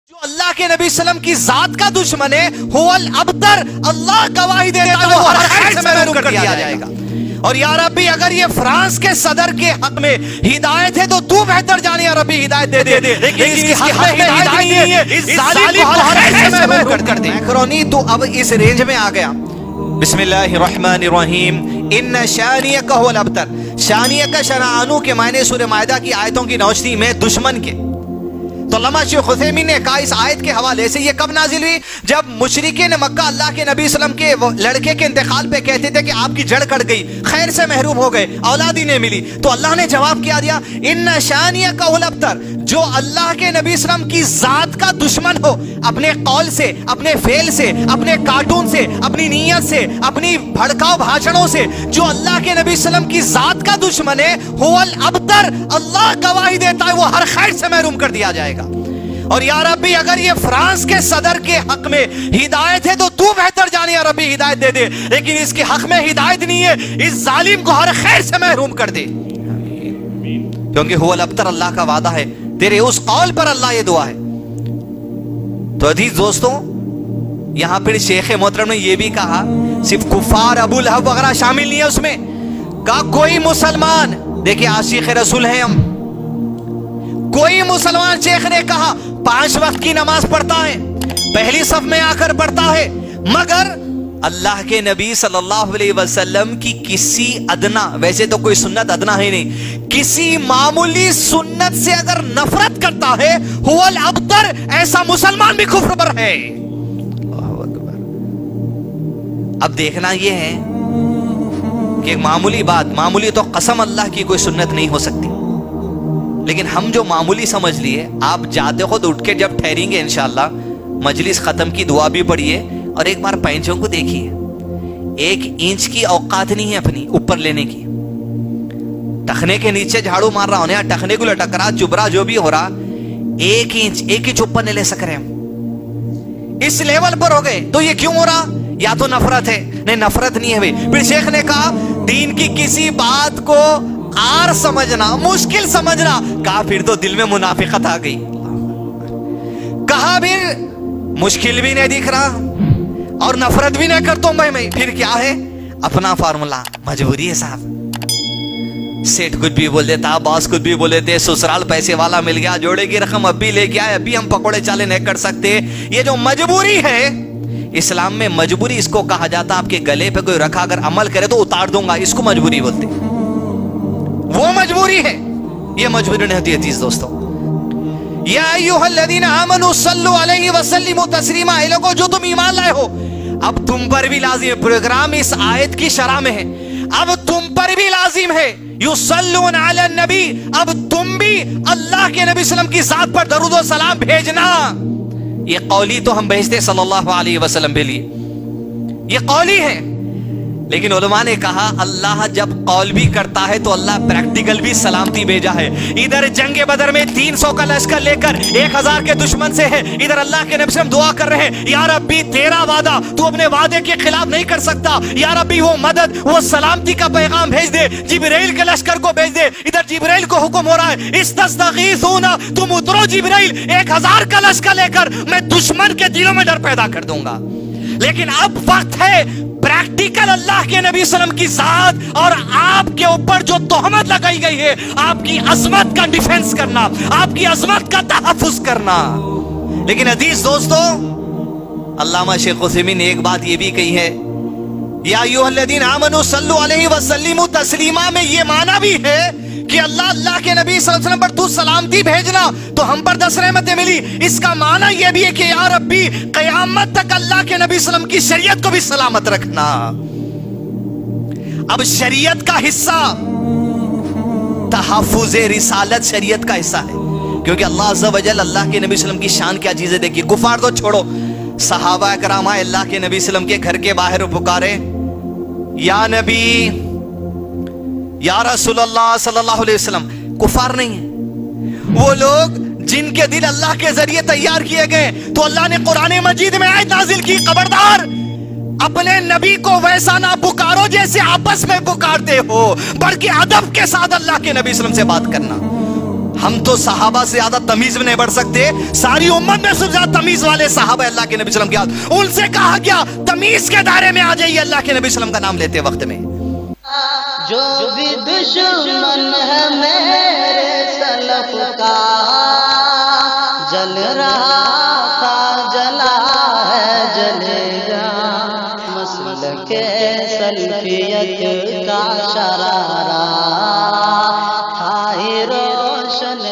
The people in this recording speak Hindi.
जो अल्लाह के नबी सल्लम की जात का दुश्मन है, हुवल अबतर, अल्लाह गवाही देता है वो हर खैर से महरूम कर दिया जाएगा। और या रब्बी अगर ये फ्रांस के सदर के हक में हिदायत है तो तू बेहतर जाने, या रब्बी हिदायत दे दे, लेकिन इसके हक में हिदायत नहीं है, इस जालिम को हर खैर से महरूम कर दे। मैक्रोनी तो अब इस रेंज में आ गया। बिस्मिल्लाहिर्रहमानिर्रहीम, इन्ना शानियका हुवल अबतर। शानियका शनाअनु के मायने सूरह माइदा की आयतों की नौशती में दुश्मन के। तो अल्लामा शेख हुसैमीन ने कहा इस आयत के हवाले से, ये कब नाजिल हुई? जब मुशरिकीन मक्का अल्लाह के नबी सल्लम के लड़के के इंतकाल पे कहते थे कि आपकी जड़ कट गई, खैर से महरूम हो गए, औलाद ही नहीं मिली। तो अल्लाह ने जवाब क्या दिया? इन्ना शानियका हुवल अबतर, जो अल्लाह के नबी सल्लम की जात का दुश्मन हो, अपने कौल से, अपने फेल से, अपने कार्टून से, अपनी नीयत से, अपनी भड़काऊ भाषणों से, जो अल्लाह के नबी सल्लम की जात का दुश्मन है, हुवल अबतर, अल्लाह गवाही देता है वो हर खैर से महरूम कर दिया जाएगा। और या रब्बी अगर ये फ्रांस के सदर के हक में हिदायत है तो तू बेहतर जाने, या रब्बी हिदायत दे दे, लेकिन इसके हक में हिदायत नहीं है, इस जालिम को हर खैर से महरूम कर दे। क्योंकि हुवल अबतर अल्लाह का वादा है, तेरे उस कौल पर अल्लाह ये दुआ है। तो अजीज दोस्तों, यहां पर शेख मोहतरम ने यह भी कहा सिर्फ कुफार अबू लहब वगैरह शामिल नहीं है उसमें, कहा कोई मुसलमान, देखिए आशिक रसूल है हम, कोई मुसलमान, शेख ने कहा 5 वक्त की नमाज पढ़ता है, पहली सफ में आकर पढ़ता है, मगर अल्लाह के नबी सल्लल्लाहु अलैहि वसल्लम की किसी अदना, वैसे तो कोई सुन्नत अदना है नहीं, किसी मामूली सुन्नत से अगर नफरत करता है, हुवल अबतर, ऐसा मुसलमान भी कुफ्र पर है। अब देखना यह है कि मामूली बात, मामूली तो कसम अल्लाह की कोई सुन्नत नहीं हो सकती, लेकिन हम जो मामूली समझ लिए, आप जाते खुद उठ के जब ठहरेंगे इंशाअल्लाह, मजलिस खत्म की दुआ भी पढ़िए और एक बार पैंचों को देखिए। 1 इंच की औकात नहीं है अपनी ऊपर लेने की, टखने के नीचे झाड़ू मार रहा होने, टखने को लटक रहा, चुबरा जो भी हो रहा, 1 इंच ऊपर नहीं ले सक रहे हम, इस लेवल पर हो गए। तो ये क्यों हो रहा? या तो नफरत है, नहीं नफरत नहीं है भाई। फिर शेख ने कहा दीन की किसी बात को आर समझना, मुश्किल समझना, कहा फिर तो दिल में मुनाफिकत आ गई। कहा फिर मुश्किल भी नहीं दिख रहा और नफरत भी नहीं करता हूं भाई मैं, फिर क्या है? अपना फार्मूला, मजबूरी है साहब। सेठ कुछ भी बोल देता, बॉस कुछ भी बोल देते, ससुराल पैसे वाला मिल गया, जोड़े की रकम अभी लेके आए, अभी हम पकोड़े चाले नहीं कर सकते। ये जो मजबूरी है, इस्लाम में मजबूरी इसको कहा जाता, आपके गले पे कोई रखा अगर अमल करे तो उतार दूंगा, इसको मजबूरी बोलते, वो मजबूरी है, ये मजबूरी नहीं होती है। अजीज दोस्तों, या अय्युहल्लज़ीना आमनू सल्लु अलैहि वसल्लिमू तस्लीमा, ए लोगों जो तुम ईमान लाए हो, अब तुम पर भी लाजिम है, प्रोग्राम इस आयत की शरह में है, अब तुम पर भी लाजिम है युसल्लूना अला नबी, अब तुम भी अल्लाह के नबी सल्लम की जात पर दरूद व सलाम भेजना। ये कौली तो हम भेजते सल्लल्लाहु अलैहि वसल्लम के लिए, ये कौली है, लेकिन उलमा ने कहा अल्लाह जब कौल भी करता है तो अल्लाह प्रैक्टिकल भी सलामती भेजा है। इधर जंगे बदर में 300 का लश्कर लेकर 1000 के दुश्मन से है, इधर अल्लाह के नबी हम दुआ कर रहे हैं, या रब्बी तेरा वादा, तू अपने वादे के खिलाफ नहीं कर सकता, या रब्बी वो मदद, वो सलामती का पैगाम भेज दे, जिब्राइल के लश्कर को भेज दे। इधर जिब्राइल को हुक्म हो रहा है इस्तस्तगीसूना, तुम उतरो जिब्राइल, 1000 का लश्कर लेकर मैं दुश्मन के दिलों में डर पैदा कर दूंगा। लेकिन अब वक्त है प्रैक्टिकल अल्लाह के नबी सल्लम की जात और आपके ऊपर जो तोहमत लगाई गई है, आपकी अजमत का डिफेंस करना, आपकी अजमत का तहफ्फुज करना। लेकिन अजीज दोस्तों, अल्लामा शेख हुसैमीन ने एक बात ये भी कही है, या अय्युहल्लज़ीना आमनू सल्लु अलैहि वसल्लिमू तस्लीमा, में ये माना भी है कि अल्लाह के नबी सल्लल्लाहु अलैहि वसल्लम पर तू सलामती भेजना तो हम पर 10 रहमतें मिली। इसका माना यह भी है कि या रब्बी क़यामत तक अल्लाह के नबी सल्लल्लाहु अलैहि वसल्लम की शरीयत को भी सलामत रखना। अब शरीयत का हिस्सा तहफ्फुज़ रिसालत शरीयत का हिस्सा है, क्योंकि अल्लाह अज़्ज़ा व जल अल्लाह के नबी सल्लल्लाहु अलैहि वसल्लम की शान क्या चीज़ है। देखिए, कुफार तो छोड़ो, सहाबा कराम अल्लाह के नबी सल्लल्लाहु अलैहि वसल्लम के घर के बाहर पुकारे, या नबी, या रसूलल्लाह सल्लल्लाहु अलैहि वसल्लम। कुफार नहीं है, वो लोग जिनके दिल अल्लाह के जरिए तैयार किए गए। तो अल्लाह ने कुरान मजीद में आयत नाजिल की, खबरदार अपने नबी को वैसा ना पुकारो जैसे आपस में पुकारते हो, बल्कि अदब के साथ अल्लाह के नबी सल्लल्लाहु अलैहि वसल्लम से बात करना। हम तो सहाबा से ज्यादा तमीज में नहीं बढ़ सकते। सारी उम्मत में सबसे ज्यादा तमीज वाले सहाबा अल्लाह के नबी सल्लम के, उनसे कहा गया तमीज के दायरे में आ जाइए अल्लाह के नबी सल्लम का नाम लेते वक्त में। जो भी दुश्मन है मेरे सलफ का, जल रहा था जला है जलेगा, मसलके सल्फियत का शरारा था ही रोशन।